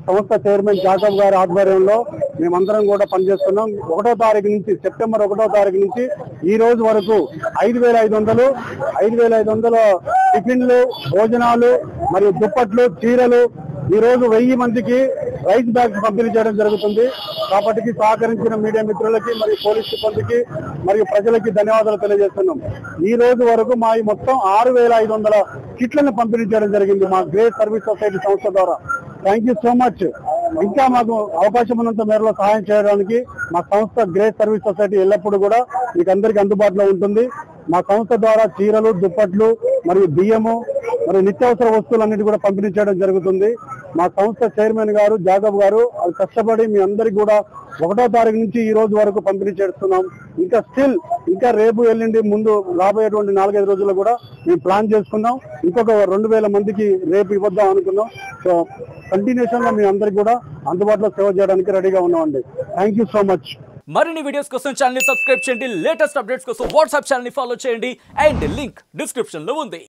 సంస్థ chairman Jacob గారి ఆధ్వర్యంలో మేమందరం కూడా పనిచేస్తున్నాం. 1వ తారీఖు నుంచి సెప్టెంబర్ 1వ తారీఖు నుంచి ఈ రోజు వరకు 5,500 టిఫిన్లు, భోజనాలు మరియు దుప్పట్లు, చీరలు ఈ రోజు 1000 మందికి రైస్ బ్యాగ్స్ పంపిణీ చేయడం జరుగుతుంది. కాబట్టి సహకరించిన మీడియా మిత్రులకి మరియు పోలీస్ సిబ్బందికి మరియు ప్రజలకి ధన్యవాదాలు తెలియజేస్తున్నాం. ఈ రోజు వరకు మా మొత్తం 6,500 కిట్లను పంపిణీ చేయడం జరిగింది మా గ్రేట్ సర్వీస్ సొసైటీ సంస్థ ద్వారా. Thank you so much. ఇంకా మాకు అవకాశం ఉన్నంత మేరలో సహాయం చేయడానికి మా సంస్థ గ్రేట్ సర్వీస్ సొసైటీ ఎల్లప్పుడూ కూడా మీకు అందరికీ అందుబాటులో ఉంటుంది. మా సంస్థ ద్వారా చీరలు, దుప్పట్లు మరియు బియ్యము మరియు నిత్యావసర వస్తువులన్నిటి కూడా పంపిణీ చేయడం జరుగుతుంది. మా సంస్థ చైర్మన్ గారు జాకబ్ గారు అది కష్టపడి మీ అందరికి కూడా 1వ తారీఖు నుంచి ఈ రోజు వరకు పంపిణీ చేస్తున్నాం. ఇంకా రేపు ఎల్లుండి ముందు రాబోయేటువంటి 4-5 రోజుల్లో కూడా మేము ప్లాన్ చేసుకున్నాం. ఇంకొక 2,000 మందికి రేపు ఇవ్వద్దాం అనుకున్నాం. సో కంటిన్యూషన్ గా మీ అందరికి కూడా అందుబాటులో సేవ చేయడానికి రెడీగా ఉన్నామండి. Thank you so much. మరిన్ని వీడియోస్ కోసం ఛానల్ ని సబ్స్క్రైబ్ చేయండి. లేటెస్ట్ అప్డేట్స్ కోసం వాట్సాప్ ఛానల్ ని ఫాలో చేయండి. అండ్ లింక్ డిస్క్రిప్షన్ లో ఉంది.